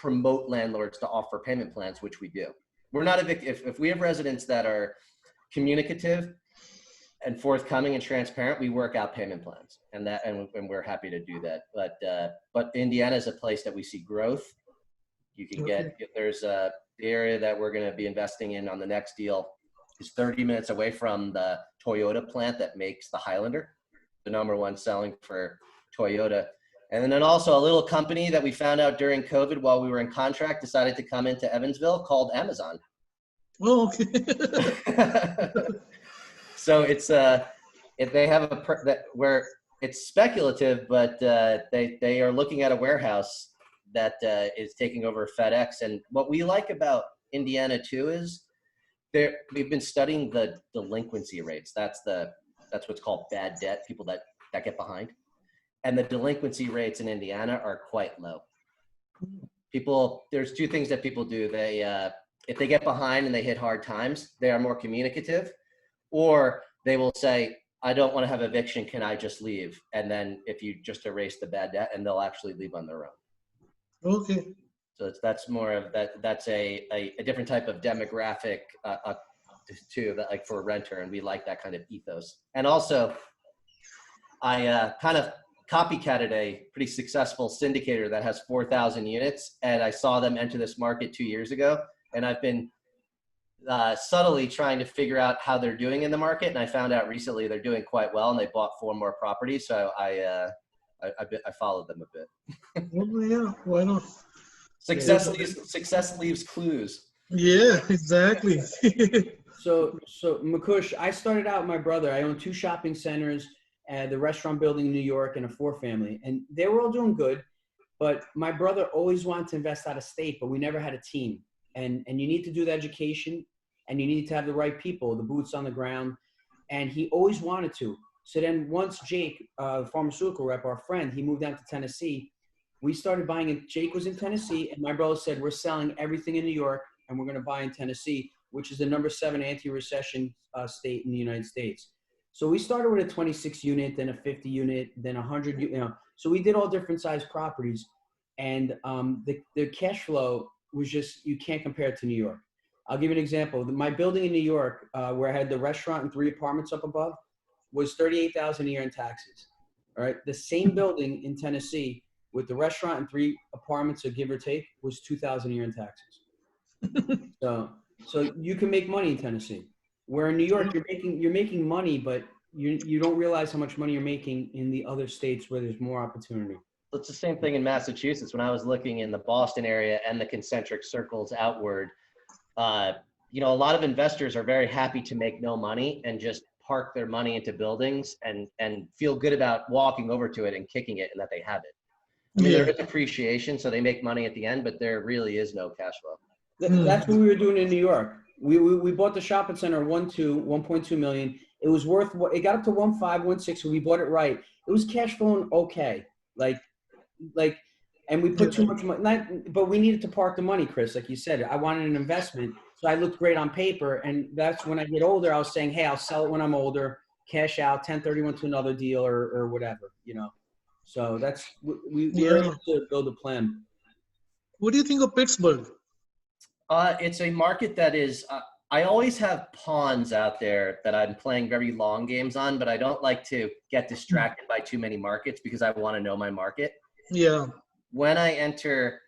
promote landlords to offer payment plans, which we do. We're not if we have residents that are communicative and forthcoming and transparent, we work out payment plans, and we're happy to do that. But Indiana is a place that we see growth. You can there's the area that we're going to be investing in on the next deal is 30 minutes away from the Toyota plant that makes the Highlander, the #1 selling for Toyota. And then also a little company that we found out during COVID while we were in contract decided to come into Evansville called Amazon. Oh, okay. So it's if they have where it's speculative, but they are looking at a warehouse that is taking over FedEx. And what we like about Indiana too is we've been studying the delinquency rates. That's what's called bad debt, people that get behind. And the delinquency rates in Indiana are quite low. There's two things that people do. If they get behind and they hit hard times, they are more communicative, or they will say, I don't want to have eviction, can I just leave? And then if you just erase the bad debt, and they'll actually leave on their own. Okay. So that's more of that's a different type of demographic too, that like for a renter, and we like that kind of ethos. And also, I kind of copycatted a pretty successful syndicator that has 4,000 units, and I saw them enter this market 2 years ago, and I've been subtly trying to figure out how they're doing in the market, and I found out recently they're doing quite well, and they bought 4 more properties, so I followed them a bit. Oh, yeah, why not? Success leaves clues. Yeah, exactly. So Mukesh, I started out with my brother. I own 2 shopping centers, the restaurant building in New York, and a 4-family, and they were all doing good. But my brother always wanted to invest out of state, but we never had a team. And you need to do the education, and you need to have the right people, the boots on the ground. And he always wanted to. So then once Jake, the pharmaceutical rep, our friend, he moved down to Tennessee. We started buying in. Jake was in Tennessee, and my brother said, we're selling everything in New York, and we're going to buy in Tennessee, which is the #7 anti-recession state in the United States. So we started with a 26 unit, then a 50 unit, then 100, so we did all different size properties. And the cash flow was just, you can't compare it to New York. I'll give you an example. My building in New York, where I had the restaurant and 3 apartments up above, was $38,000 a year in taxes. All right. The same building in Tennessee with the restaurant and 3 apartments, give or take, was $2,000 a year in taxes. So you can make money in Tennessee. Where in New York, you're making money, but you don't realize how much money you're making in the other states where there's more opportunity. It's the same thing in Massachusetts. When I was looking in the Boston area and the concentric circles outward, a lot of investors are very happy to make no money and just park their money into buildings and feel good about walking over to it and kicking it and that they have it. I mean, there is appreciation, so they make money at the end, but there really is no cash flow. That's what we were doing in New York. We bought the shopping center 1.2 million. It was worth, it got up to 1.5, 1.6. We bought it right. It was cash flowing okay. And we put too much money, but we needed to park the money, Chris. Like you said, I wanted an investment. So I looked great on paper. And that's when I get older, I was saying, hey, I'll sell it when I'm older, cash out, 1031 to another deal or whatever, So that's, we were able to build a plan. What do you think of Pittsburgh? It's a market that is, I always have pawns out there that I'm playing very long games on, but I don't like to get distracted by too many markets because I want to know my market. Yeah. When I enter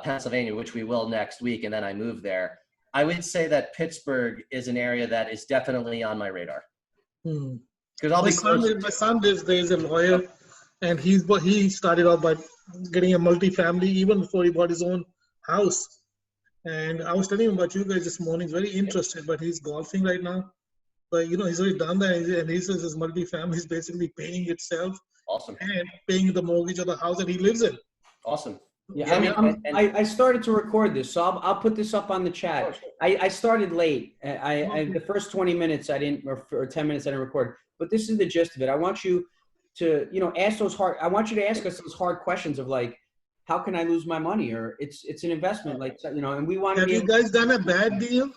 Pennsylvania, which we will next week, and then I move there, I would say that Pittsburgh is an area that is definitely on my radar. Because my son lives there, is a lawyer, and he started off by getting a multifamily even before he bought his own house. And I was telling him about you guys this morning. He's very interested, but he's golfing right now. But he's already done that, and he says his multifamily is basically paying itself. Awesome. And paying the mortgage of the house that he lives in. Awesome. Yeah, I started to record this, so I'll put this up on the chat. I started late. The first 20 minutes I didn't, or 10 minutes I didn't record. But this is the gist of it. I want you to, ask those hard. I want you to ask us those hard questions of like, how can I lose my money? Or it's an investment, and we want to. Have you guys done a bad deal?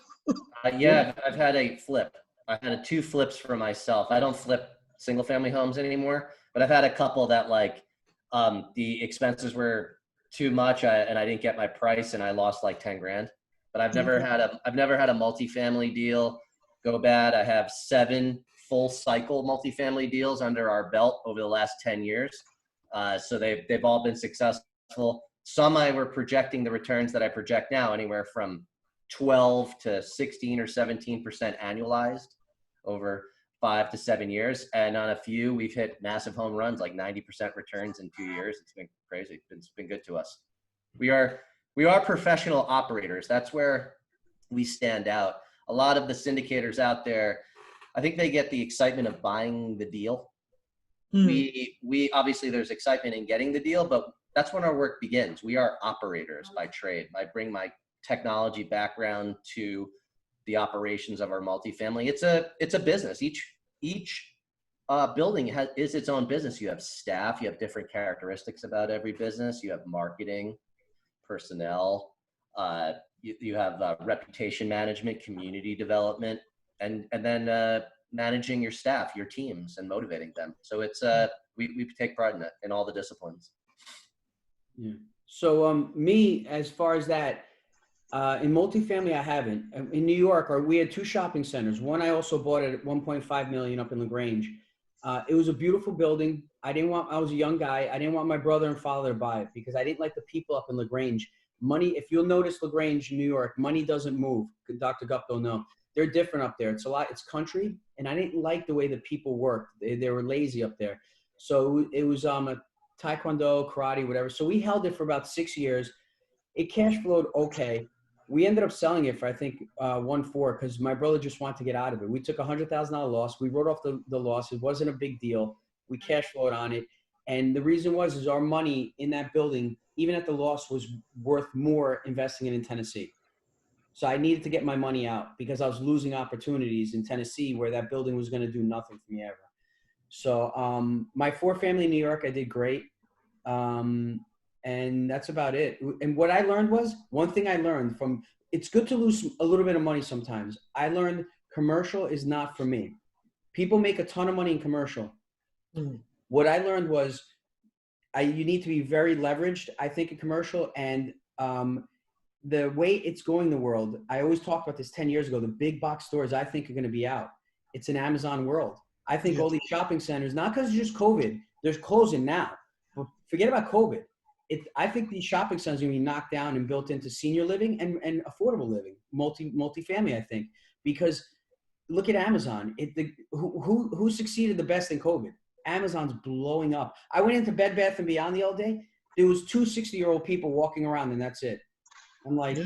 Yeah, I've had a flip. I've had 2 flips for myself. I don't flip single family homes anymore, but I've had a couple that the expenses were too much, and I didn't get my price, and I lost like 10 grand. But I've never had a multifamily deal go bad. I have 7 full cycle multifamily deals under our belt over the last 10 years. So they've all been successful. Some I were projecting the returns that I project now, anywhere from 12 to 16 or 17% annualized over 5 to 7 years. And on a few, we've hit massive home runs, like 90% returns in 2 years. It's been crazy. It's been good to us. We are professional operators. That's where we stand out. A lot of the syndicators out there, I think they get the excitement of buying the deal. We obviously, there's excitement in getting the deal, but that's when our work begins. We are operators by trade. I bring my technology background to the operations of our multifamily. It's a business. Each building is its own business. You have staff. You have different characteristics about every business. You have marketing, personnel. You have reputation management, community development, and then managing your staff, your teams, and motivating them. So it's we take pride in it in all the disciplines. Yeah. So me, as far as that, in multifamily, I haven't. In New York, we had 2 shopping centers. One I also bought at 1.5 million up in LaGrange. It was a beautiful building. I was a young guy. I didn't want my brother and father to buy it because I didn't like the people up in LaGrange. Money, if you'll notice LaGrange, New York, money doesn't move. Dr. Gupto, no. They're different up there. It's country, and I didn't like the way the people worked. They were lazy up there. So it was a taekwondo, karate, whatever. So we held it for about 6 years. It cash flowed okay. We ended up selling it for, I think, 1.4 because my brother just wanted to get out of it. We took $100,000 loss. We wrote off the loss. It wasn't a big deal. We cash flowed on it. And the reason is our money in that building, even at the loss, was worth more investing it in Tennessee. So I needed to get my money out because I was losing opportunities in Tennessee where that building was going to do nothing for me ever. So my 4-family in New York, I did great. And that's about it. And what I learned was, one thing I learned from, it's good to lose a little bit of money sometimes. I learned commercial is not for me. People make a ton of money in commercial. What I learned was you need to be very leveraged, I think, in commercial. And the way it's going in the world, I always talked about this 10 years ago, the big box stores I think are going to be out. It's an Amazon world. I think all these shopping centers, not because it's just COVID, there's closing now. But forget about COVID. I think these shopping centers are going to be knocked down and built into senior living and affordable living, multifamily, I think. Because look at Amazon. Who succeeded the best in COVID? Amazon's blowing up. I went into Bed Bath & Beyond the other day. There was 2 60-year-old people walking around, and that's it. I'm like,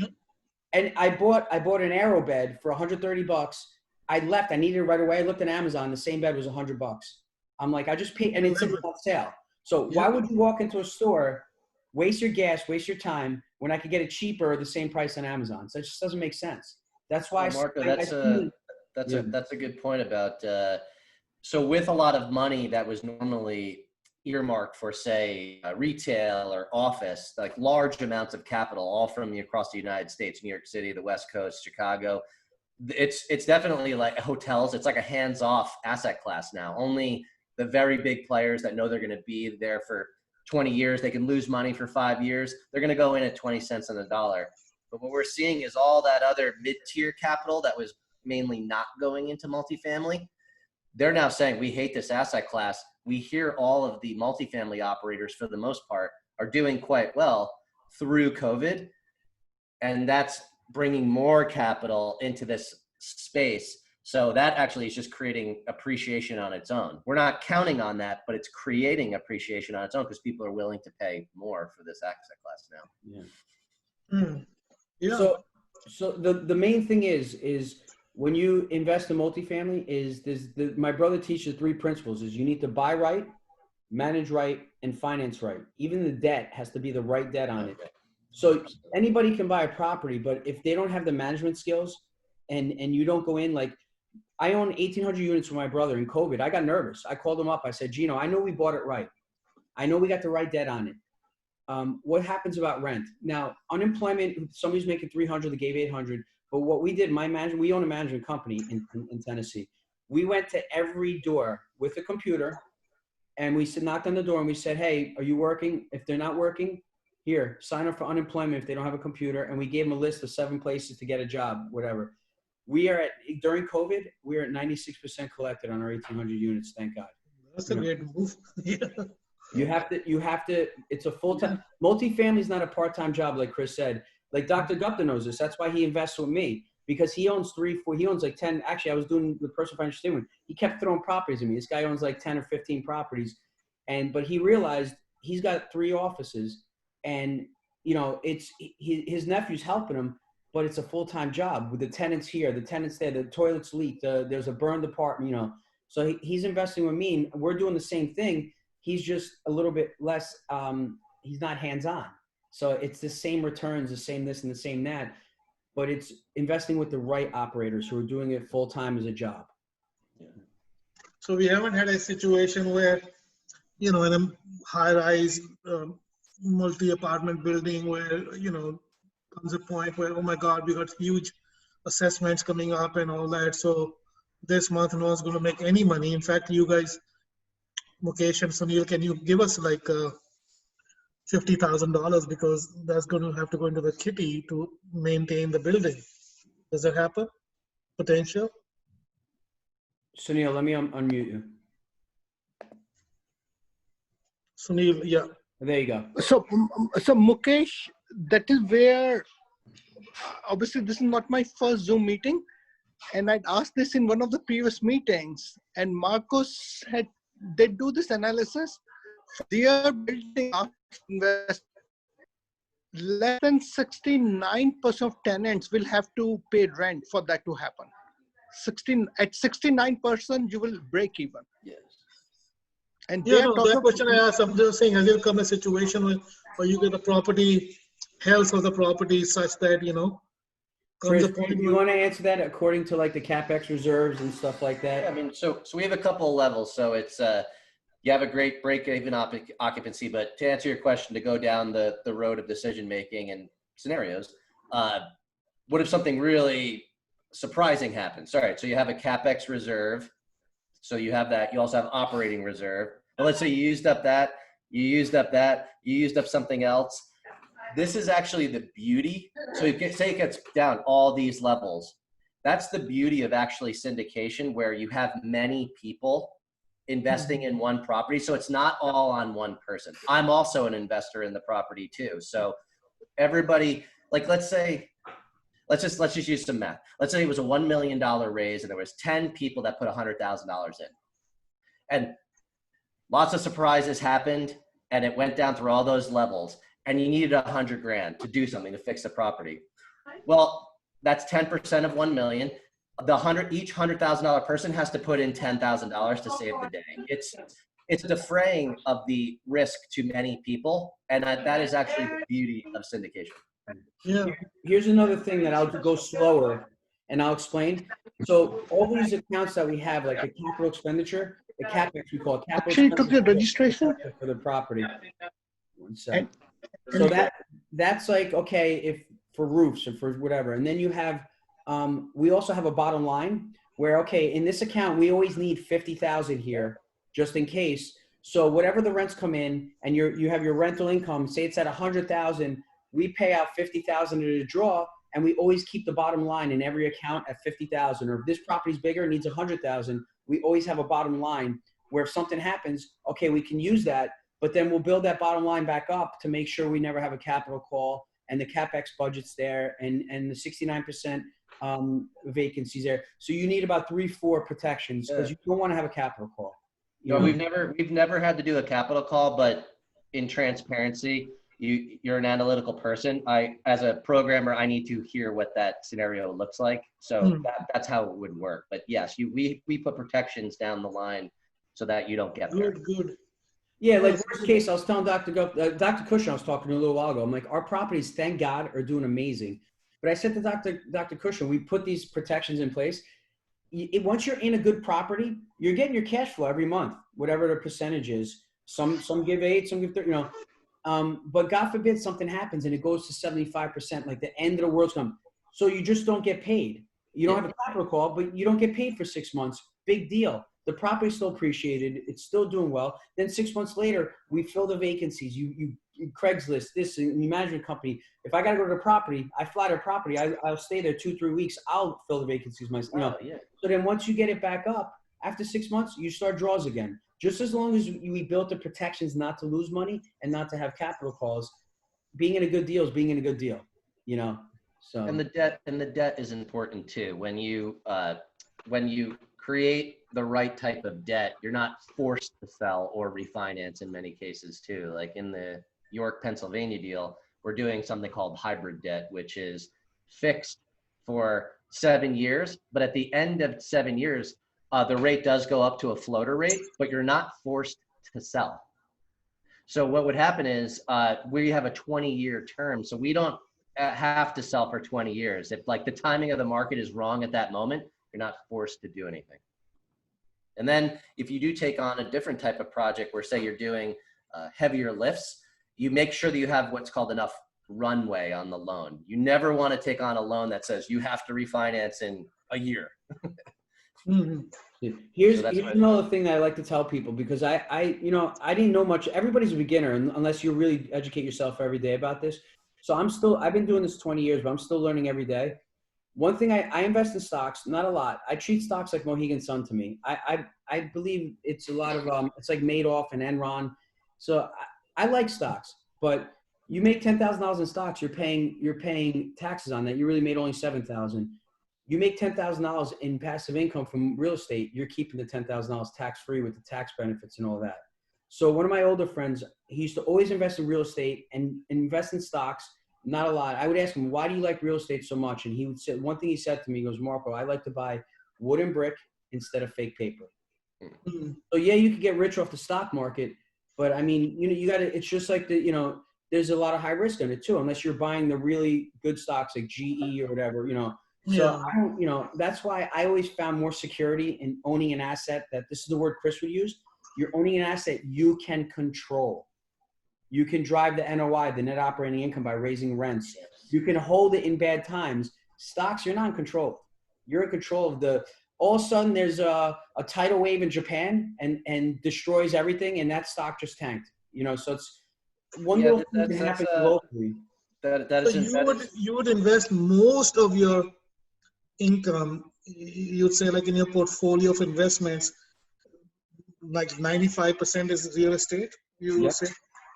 and I bought an Aero bed for $130. I left. I needed it right away. I looked at Amazon. The same bed was $100. I'm like, I just paid, and it's on sale. So why would you walk into a store, waste your gas, waste your time when I could get it cheaper or the same price on Amazon? So it just doesn't make sense. That's why. Well, Marco, that's a good point about. So with a lot of money that was normally earmarked for, say, retail or office, like large amounts of capital, all from across the United States, New York City, the West Coast, Chicago. It's definitely like hotels. It's like a hands-off asset class now. Only the very big players that know they're going to be there for 20 years, they can lose money for 5 years. They're going to go in at 20 cents on the dollar. But what we're seeing is all that other mid-tier capital that was mainly not going into multifamily. They're now saying, we hate this asset class. We hear all of the multifamily operators, for the most part, are doing quite well through COVID. And that's bringing more capital into this space. So that actually is just creating appreciation on its own. We're not counting on that, but it's creating appreciation on its own because people are willing to pay more for this asset class now. So the main thing is when you invest in multifamily my brother teaches 3 principles: is you need to buy right, manage right, and finance right. Even the debt has to be the right debt on it. So anybody can buy a property, but if they don't have the management skills and you don't go in, like I own 1,800 units with my brother in COVID. I got nervous. I called him up. I said, Gino, I know we bought it right. I know we got the right debt on it. What happens about rent? Now, unemployment, somebody's making 300, they gave 800. But what we did, we own a management company in Tennessee. We went to every door with a computer and we knocked on the door and we said, hey, are you working? If they're not working, here, sign up for unemployment if they don't have a computer. And we gave them a list of 7 places to get a job, whatever. During COVID, we are at 96% collected on our 1,800 units. Thank God. That's a great move. Yeah. You have to, it's a full-time, multifamily is not a part-time job like Chris said. Like Dr. Gupta knows this. That's why he invests with me, because he owns 3, 4, he owns like 10. Actually, I was doing the personal financial statement. He kept throwing properties at me. This guy owns like 10 or 15 properties. But he realized he's got 3 offices and, his nephew's helping him, but it's a full-time job with the tenants here, the tenants there, the toilets leak, there's a burned apartment, So he's investing with me and we're doing the same thing. He's just a little bit less, he's not hands-on. So it's the same returns, the same this and the same that, but it's investing with the right operators who are doing it full-time as a job. Yeah. So we haven't had a situation where, in a high-rise multi-apartment building where, comes a point where, oh my God, we got huge assessments coming up and all that. So this month no one's going to make any money. In fact, you guys, Mukesh and Sunil, can you give us like $50,000 because that's going to have to go into the kitty to maintain the building? Does that happen? Potential? Sunil, let me unmute you. Sunil, yeah. There you go. So Mukesh, that is where, obviously this is not my first Zoom meeting, and I'd asked this in one of the previous meetings, and Marcos they do this analysis. Their building invest less than 69% of tenants will have to pay rent for that to happen. At 69%, you will break even. Yes. And that question I asked, I'm just saying, has there come a situation where you get the property, health of the property such that, Chris, do you want to answer that according to like the CapEx reserves and stuff like that? Yeah, I mean, so we have a couple of levels. So it's, you have a great break-even occupancy, but to answer your question, to go down the road of decision-making and scenarios, what if something really surprising happens? All right, so you have a CapEx reserve. So you have that. You also have operating reserve. But let's say you used up that, you used up something else. This is actually the beauty. So say it gets down all these levels. That's the beauty of actually syndication, where you have many people investing in one property. So it's not all on one person. I'm also an investor in the property too. So everybody, like, let's just use some math. Let's say it was a $1 million raise and there was 10 people that put $100,000 in. And lots of surprises happened and it went down through all those levels and you needed $100 grand to do something to fix the property. Well, that's 10% of 1 million. Each $100,000 person has to put in $10,000 to save the day. It's defraying of the risk to many people. And that is actually the beauty of syndication. Yeah. Here's another thing that I'll go slower and I'll explain. So all these accounts that we have, like the capital expenditure, the CapEx, we call it capital actually took the registration for the property. One second. So that's like, okay, if for roofs or for whatever. And then you have, we also have a bottom line where, okay, in this account, we always need 50,000 here just in case. So whatever the rents come in and you have your rental income, say it's at 100,000, we pay out 50,000 at a draw, and we always keep the bottom line in every account at 50,000. Or if this property's bigger and needs 100,000, we always have a bottom line where if something happens, okay, we can use that, but then we'll build that bottom line back up to make sure we never have a capital call and the CapEx budget's there and the 69% vacancies there. So you need about 3-4 protections because you don't want to have a capital call. No, we've never had to do a capital call, but in transparency, you're an analytical person. As a programmer, I need to hear what that scenario looks like. So that's how it would work. But yes, we put protections down the line so that you don't get there. Good. Yeah, like worst case, I was telling Dr. Cushing, I was talking to a little while ago. I'm like, our properties, thank God, are doing amazing. But I said to Dr. Cushing, we put these protections in place. Once you're in a good property, you're getting your cash flow every month, whatever the percentage is. Some give 8, some give 30, but God forbid something happens and it goes to 75%, like the end of the world's come. So you just don't get paid. You don't have a capital call, but you don't get paid for 6 months. Big deal. The property's still appreciated. It's still doing well. Then 6 months later, we fill the vacancies. You Craigslist, this management company. If I got to go to the property, I fly to property. I'll stay there 2-3 weeks. I'll fill the vacancies myself. You know. Yeah. So then once you get it back up, after 6 months, you start draws again. Just as long as we built the protections not to lose money and not to have capital calls, being in a good deal is being in a good deal, you know. So and the debt is important too. When you create the right type of debt, you're not forced to sell or refinance in many cases too. Like in the York, Pennsylvania deal, we're doing something called hybrid debt, which is fixed for 7 years, but at the end of 7 years, the rate does go up to a floater rate, but you're not forced to sell. So what would happen is we have a 20-year term, so we don't have to sell for 20 years. If like the timing of the market is wrong at that moment, you're not forced to do anything. And then if you do take on a different type of project where say you're doing heavier lifts, you make sure that you have what's called enough runway on the loan. You never want to take on a loan that says you have to refinance in a year. Here's another thing that I like to tell people, because I didn't know much. Everybody's a beginner unless you really educate yourself every day about this. So I've been doing this 20 years, but I'm still learning every day. One thing, I invest in stocks, not a lot. I treat stocks like Mohegan Sun to me. I believe it's a lot of, it's like Madoff and Enron. So I like stocks, but you make $10,000 in stocks, you're paying taxes on that. You really made only $7,000. You make $10,000 in passive income from real estate, you're keeping the $10,000 tax-free with the tax benefits and all that. So one of my older friends, he used to always invest in real estate and invest in stocks, not a lot. I would ask him, why do you like real estate so much? And he would say, one thing he said to me, he goes, Marco, I like to buy wood and brick instead of fake paper. Mm-hmm. So yeah, you could get rich off the stock market, but I mean, you got to, it's just like there's a lot of high risk in it too, unless you're buying the really good stocks like GE or whatever, So I don't, that's why I always found more security in owning an asset that, this is the word Chris would use, you're owning an asset you can control. You can drive the NOI, the net operating income, by raising rents. You can hold it in bad times. Stocks, you're not in control. You're in control of all of a sudden there's a tidal wave in Japan and destroys everything, and that stock just tanked. So it's one little thing that happens locally. You would invest most of your income, you'd say, like in your portfolio of investments, like 95% is real estate, you would say?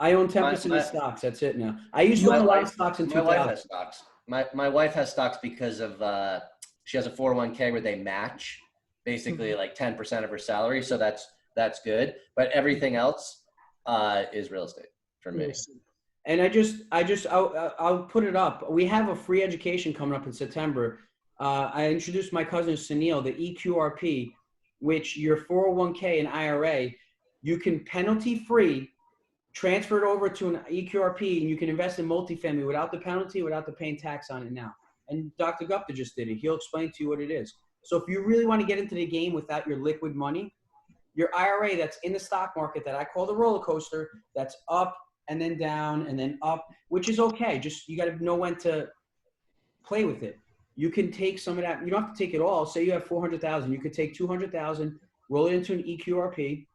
I own 10% of stocks. That's it now. I used to own a lot of stocks in 2000. My wife has stocks. My wife has stocks because of, she has a 401k where they match basically like 10% of her salary. So that's good. But everything else is real estate for me. And I'll put it up. We have a free education coming up in September. I introduced my cousin Sunil, the EQRP, which your 401k and IRA, you can penalty-free transfer it over to an EQRP, and you can invest in multifamily without the penalty, without the paying tax on it now. And Dr. Gupta just did it. He'll explain to you what it is. So if you really want to get into the game without your liquid money, your IRA that's in the stock market that I call the roller coaster, that's up and then down and then up, which is okay. Just you got to know when to play with it. You can take some of that. You don't have to take it all. Say you have 400,000. You could take 200,000, roll it into an EQRP,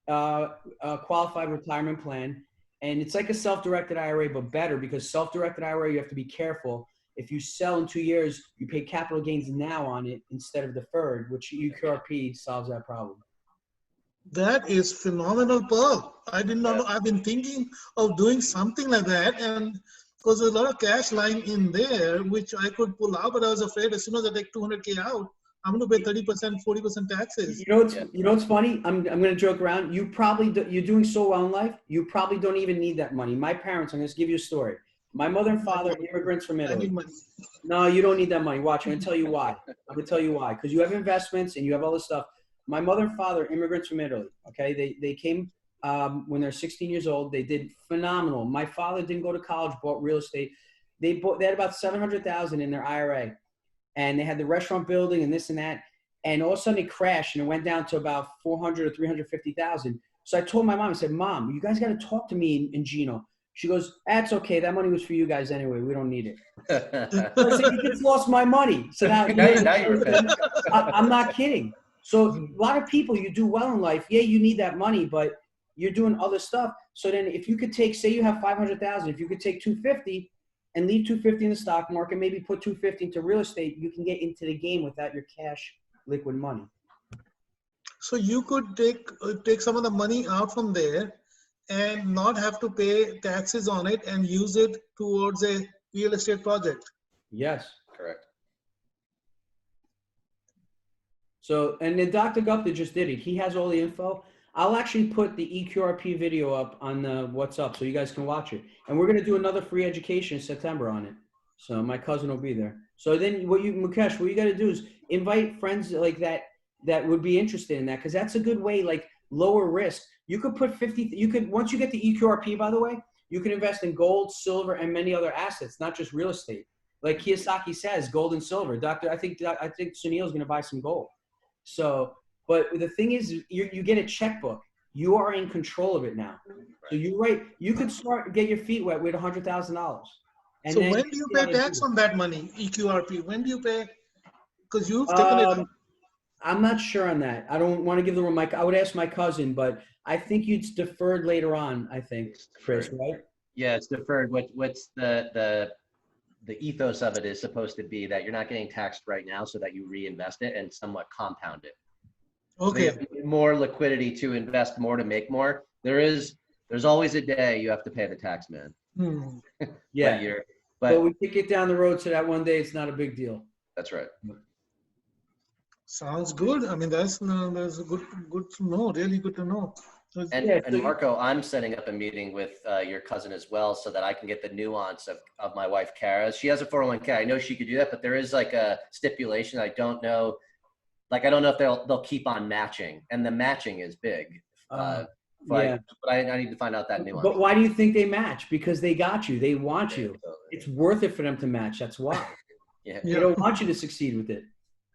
a qualified retirement plan. And it's like a self-directed IRA, but better, because self-directed IRA, you have to be careful. If you sell in 2 years, you pay capital gains now on it instead of deferred, which EQRP solves that problem. That is phenomenal, Paul. I did not know. I've been thinking of doing something like that, and because there's a lot of cash lying in there, which I could pull out, but I was afraid as soon as I take 200K out, I'm going to pay 30%, 40% taxes. You know what's funny? I'm going to joke around. You're doing so well in life. You probably don't even need that money. My parents, I'm going to give you a story. My mother and father, immigrants from Italy. I need money. No, you don't need that money. Watch, I'm going to tell you why. Because you have investments and you have all this stuff. My mother and father, immigrants from Italy. Okay, they came when they're 16 years old. They did phenomenal. My father didn't go to college, bought real estate. They had about 700,000 in their IRA, and they had the restaurant building and this and that. And all of a sudden it crashed and it went down to about 400 or 350,000. So I told my mom, I said, Mom, you guys got to talk to me in Gino. She goes, that's okay. That money was for you guys anyway. We don't need it. I said, you just lost my money. So now you're I'm not kidding. So a lot of people, you do well in life. Yeah, you need that money, but you're doing other stuff. So then if you could take, say you have 500,000, if you could take 250 and leave 250 in the stock market, maybe put 250 into real estate, you can get into the game without your cash liquid money. So you could take some of the money out from there and not have to pay taxes on it and use it towards a real estate project. Yes. Correct. So, and then Dr. Gupta just did it. He has all the info. I'll actually put the EQRP video up on the What's Up so you guys can watch it. And we're going to do another free education in September on it. So my cousin will be there. So then Mukesh, what you got to do is invite friends like that would be interested in that, because that's a good way, like lower risk. You could put 50, once you get the EQRP, by the way, you can invest in gold, silver, and many other assets, not just real estate. Like Kiyosaki says, gold and silver. I think Sunil is going to buy some gold. So, but the thing is, you get a checkbook. You are in control of it now. So you could get your feet wet with $100,000. So when do you pay tax on that money, EQRP? When do you pay? Because you've taken it. I'm not sure on that. I don't want to give the mic. I would ask my cousin, but I think it's deferred later on. I think, Chris, right? Yeah, it's deferred. What's the ethos of it is supposed to be that you're not getting taxed right now, so that you reinvest it and somewhat compound it. Okay. So more liquidity to invest more to make more. There's always a day you have to pay the tax man. Yeah. But we kick it down the road so that one day it's not a big deal. That's right. Sounds good. I mean, that's good to know. Really good to know. And Marco, I'm setting up a meeting with your cousin as well, so that I can get the nuance of my wife, Kara. She has a 401k. I know she could do that, but there is like a stipulation. I don't know if they'll keep on matching, and the matching is big. But I need to find out that nuance. But why do you think they match? Because they got you. They want you. It's worth it for them to match. That's why. Yeah. They don't want you to succeed with it.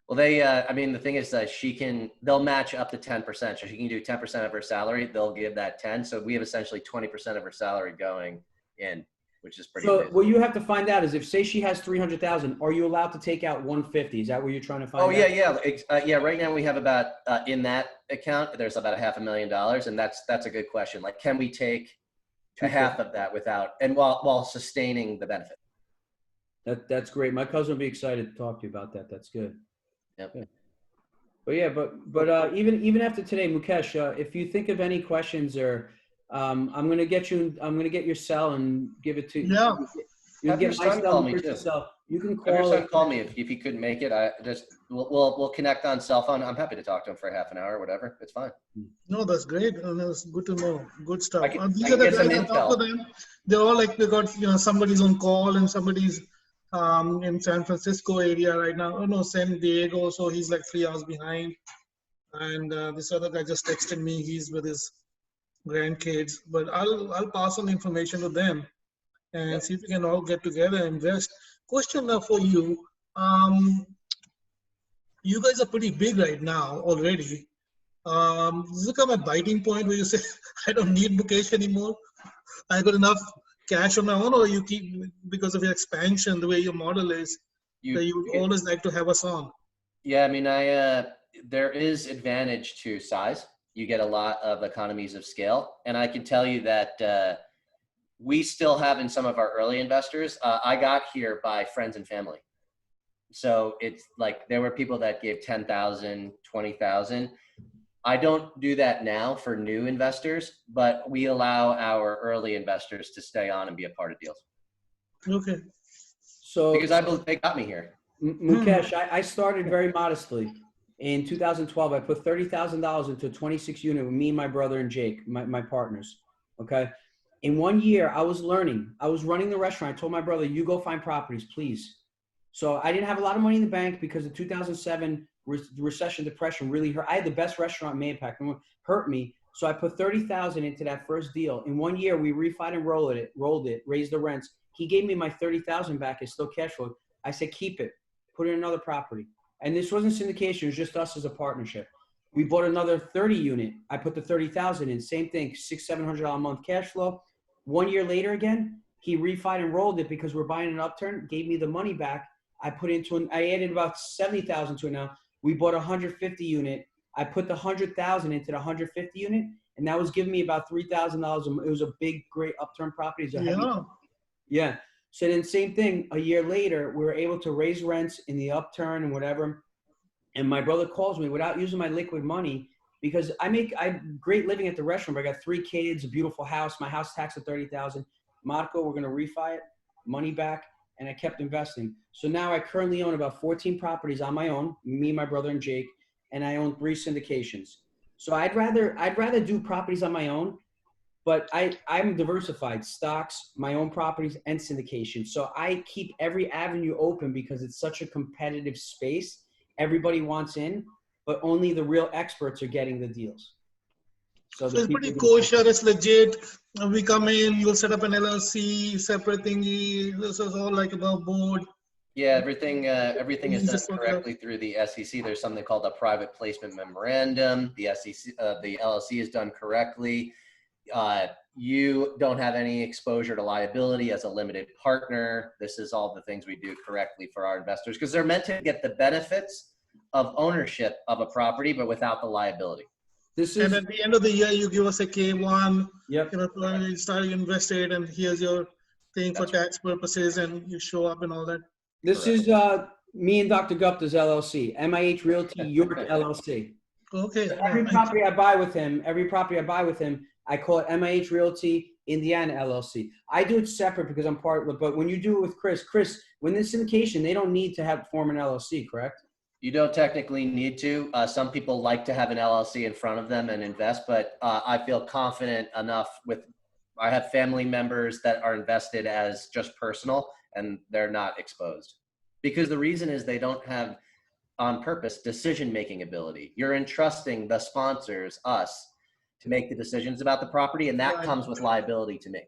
Well, the thing is that they'll match up to 10%. So she can do 10% of her salary. They'll give that 10. So we have essentially 20% of her salary going in, which is pretty good. So what you have to find out is, if say she has 300,000, are you allowed to take out 150? Is that what you're trying to find out? Yeah. Right now we have about, in that account, there's about $500,000. And that's a good question. Like, can we take a half of that while sustaining the benefit? That's great. My cousin will be excited to talk to you about that. That's good. Yep. Yeah. But yeah, but even after today, Mukesh, if you think of any questions, or I'm gonna get your cell and give it to you. Yeah. You Have your son call me too. You can Have your call. son call me if he couldn't make it. We'll connect on cell phone. I'm happy to talk to him for half an hour or whatever. It's fine. No, that's great. That's good to know. Good stuff. These I are the get some guys I talk to them. They're all like, they got somebody's on call and somebody's in San Francisco area right now. Oh no, San Diego. So he's like 3 hours behind. And this other guy just texted me. He's with his grandkids. But I'll pass on the information to them and see if we can all get together and invest. Question now for you. You guys are pretty big right now already. Does it come a biting point where you say, I don't need Mukesh anymore? I got enough cash on my own, or you keep, because of your expansion, the way your model is, that you would always like to have us on? Yeah, I mean, there is advantage to size. You get a lot of economies of scale. And I can tell you that we still have in some of our early investors, I got here by friends and family. So it's like, there were people that gave 10,000, 20,000. I don't do that now for new investors, but we allow our early investors to stay on and be a part of deals. Okay. So because I believe they got me here. Mukesh, I started very modestly. In 2012, I put $30,000 into a 26 unit with me and my brother and Jake, my partners. Okay. In 1 year, I was learning. I was running the restaurant. I told my brother, you go find properties, please. So I didn't have a lot of money in the bank because the 2007 recession, depression really hurt. I had the best restaurant in Mayapack. It hurt me. So I put 30,000 into that first deal. In 1 year, we refied and rolled it, raised the rents. He gave me my 30,000 back. It's still cash flow. I said, keep it, put it in another property. And this wasn't syndication. It was just us as a partnership. We bought another 30 unit. I put the 30,000 in, same thing, $600-700 a month cash flow. 1 year later again, he refied and rolled it because we're buying an upturn, gave me the money back. I added about 70,000 to it now. We bought a 150 unit. I put the 100,000 into the 150 unit, and that was giving me about $3,000. It was a big, great upturn property. It was a heavy, yeah. So then same thing, a year later, we were able to raise rents in the upturn and whatever. And my brother calls me without using my liquid money, because I'm great living at the restaurant, but I got 3 kids, a beautiful house. My house taxed at $30,000. Marco, we're going to refi it, money back. And I kept investing. So now I currently own about 14 properties on my own, me, my brother, and Jake, and I own 3 syndications. So I'd rather do properties on my own, but I'm diversified: stocks, my own properties, and syndication. So I keep every avenue open because it's such a competitive space. Everybody wants in, but only the real experts are getting the deals. So it's pretty kosher, it's legit. We come in, you'll set up an LLC, separate thingy. This is all like above board. Yeah, everything is done correctly through the SEC. There's something called a private placement memorandum. The SEC, the LLC is done correctly. You don't have any exposure to liability as a limited partner. This is all the things we do correctly for our investors, because they're meant to get the benefits of ownership of a property, but without the liability. And at the end of the year, you give us a K1. Yep. You know, you start invested, and here's your thing for tax purposes, and you show up and all that. This is me and Dr. Gupta's LLC, MIH Realty York LLC. Okay. So every property I buy with him, I call it MIH Realty Indiana LLC. I do it separate because I'm part of it, but when you do it with Chris, when this syndication, they don't need to form an LLC, correct? You don't technically need to. Some people like to have an LLC in front of them and invest, but I feel confident enough I have family members that are invested as just personal, and they're not exposed. Because the reason is they don't have, on purpose, decision-making ability. You're entrusting the sponsors, us, to make the decisions about the property, and that comes with liability to me.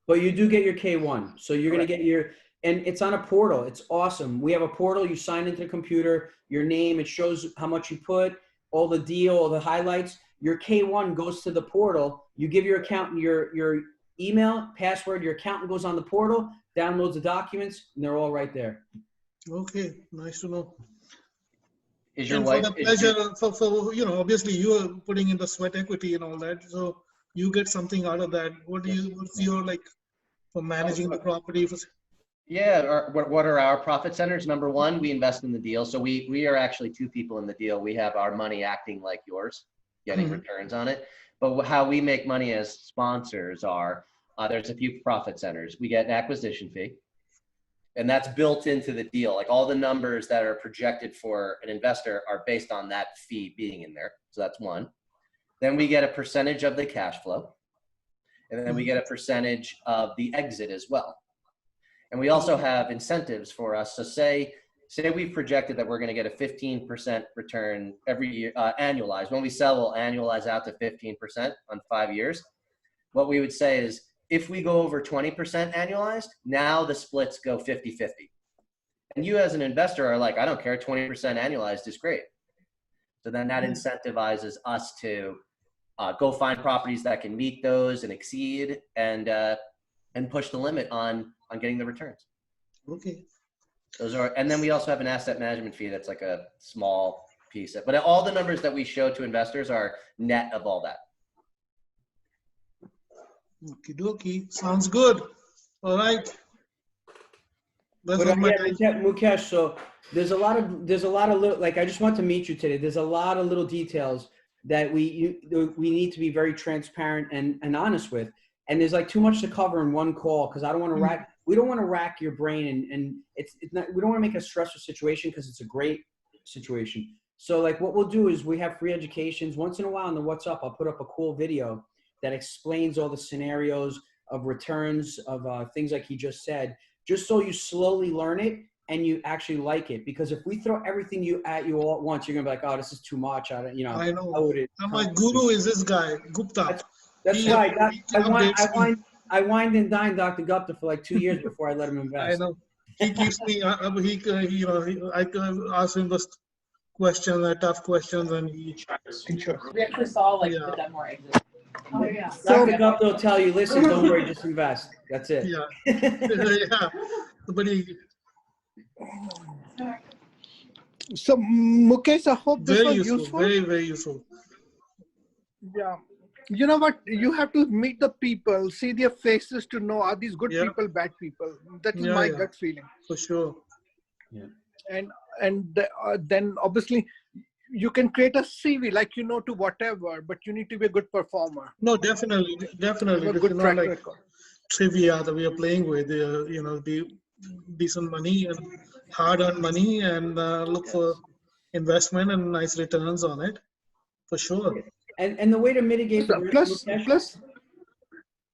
But you do get your K1. So you're going to get your... And it's on a portal. It's awesome. We have a portal. You sign into the computer, your name, it shows how much you put, all the deal, all the highlights. Your K1 goes to the portal. You give your accountant your email, password, your accountant goes on the portal, downloads the documents, and they're all right there. Okay, nice to know. Is your and wife, for the pleasure, for you know, obviously you are putting in the sweat equity and all that, so you get something out of that. What's your, like, for managing the property? Yeah, what are our profit centers? Number one, we invest in the deal. So we are actually 2 people in the deal. We have our money acting like yours, getting returns on it. But how we make money as sponsors are, there's a few profit centers. We get an acquisition fee, and that's built into the deal. Like all the numbers that are projected for an investor are based on that fee being in there. So that's one. Then we get a percentage of the cash flow, and then we get a percentage of the exit as well. And we also have incentives for us. So say we've projected that we're going to get a 15% return every year, annualized. When we sell, we'll annualize out to 15% on 5 years. What we would say is, if we go over 20% annualized, now the splits go 50-50. And you as an investor are like, I don't care, 20% annualized is great. So then that incentivizes us to go find properties that can meet those and exceed, and push the limit on getting the returns. Okay. And then we also have an asset management fee that's like a small piece. But all the numbers that we show to investors are net of all that. Okie dokie. Sounds good. All right. Mukesh, so there's a lot of little, like, I just want to meet you today. There's a lot of little details that we need to be very transparent and honest with. And there's like too much to cover in one call, because I don't want to we don't want to rack your brain, and it's not, we don't want to make a stressful situation, because it's a great situation. So like what we'll do is we have free educations. Once in a while on the What's Up, I'll put up a cool video that explains all the scenarios of returns of things like he just said, just so you slowly learn it and you actually like it. Because if we throw everything at you all at once, you're gonna be like, oh, this is too much. I know. My guru is this guy, Gupta. That's right. I wined and dined Dr. Gupta for like 2 years before I let him invest. I know. He keeps me. I ask him the questions, tough questions, and he. We actually saw the Denmark exit. Oh yeah. Dr. Gupta will tell you, listen, don't worry, just invest. That's it. Yeah. Yeah. But So Mukesh, I hope this was useful. useful. Very, very useful. Yeah. You know what? You have to meet the people, see their faces to know, are these good Yeah. people, bad people? That is Yeah, my yeah. gut feeling. For sure. And then obviously you can create a CV like to whatever, but you need to be a good performer. No, definitely. Have a This good is not track like record. trivia that we are playing with. The decent money and hard-earned money, and look for investment and nice returns on it. For sure. And the way to mitigate the risk, Mukesh, Plus,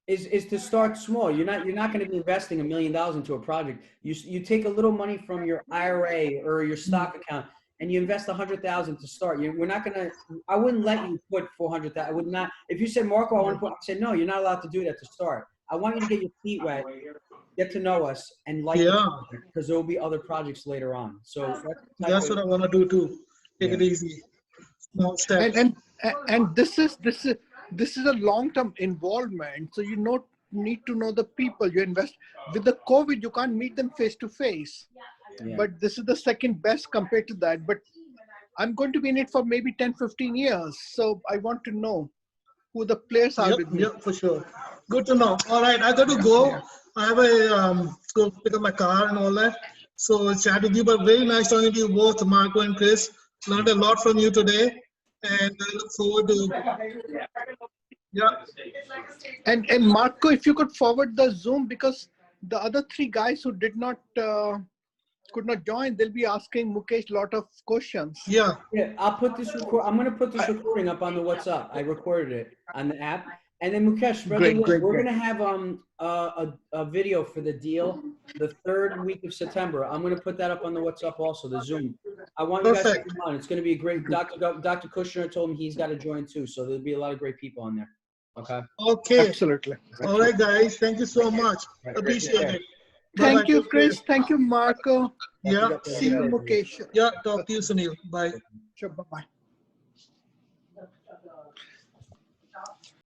is to start small. You're not going to be investing $1 million into a project. You take a little money from your IRA or your stock account and you invest $100,000 to start. We're not going to. I wouldn't let you put $400,000. I would not. If you said, Marco, I want to put, I said, no, you're not allowed to do that to start. I want you to get your feet wet, get to know us, and like the project, because there will be other projects later on. So That's what I want to do too. Take it easy. Small steps. and this is a long-term involvement. So you need to know the people you invest. With the COVID, you can't meet them face to face. But this is the second best compared to that. But I'm going to be in it for maybe 10, 15 years. So I want to know who the players are with me. Yeah, for sure. Good to know. All right, I got to go. Yeah. I have a go pick up my car and all that. So chat with you, but very nice talking to you both, Marco and Chris. Learned a lot from you today, and I look forward to. Yeah. And Marco, if you could forward the Zoom, because the other three guys who did not could not join, they'll be asking Mukesh a lot of questions. Yeah. Yeah, I'll put this I'm going to put this recording up on the WhatsApp. I recorded it on the app. And then Mukesh, we're going to have a video for the deal the third week of September. I'm going to put that up on the WhatsApp also, the Zoom. I want you guys to come on. It's going to be a great. Dr. Kushner told him he's got to join too, so there'll be a lot of great people on there. Okay. Okay. Absolutely. All right, guys. Thank you so much. Appreciate it. Thank you, Chris. Thank you, Marco. Yeah. See you, Mukesh. Yeah. Talk to you, Sunil. Bye. Sure. Bye-bye.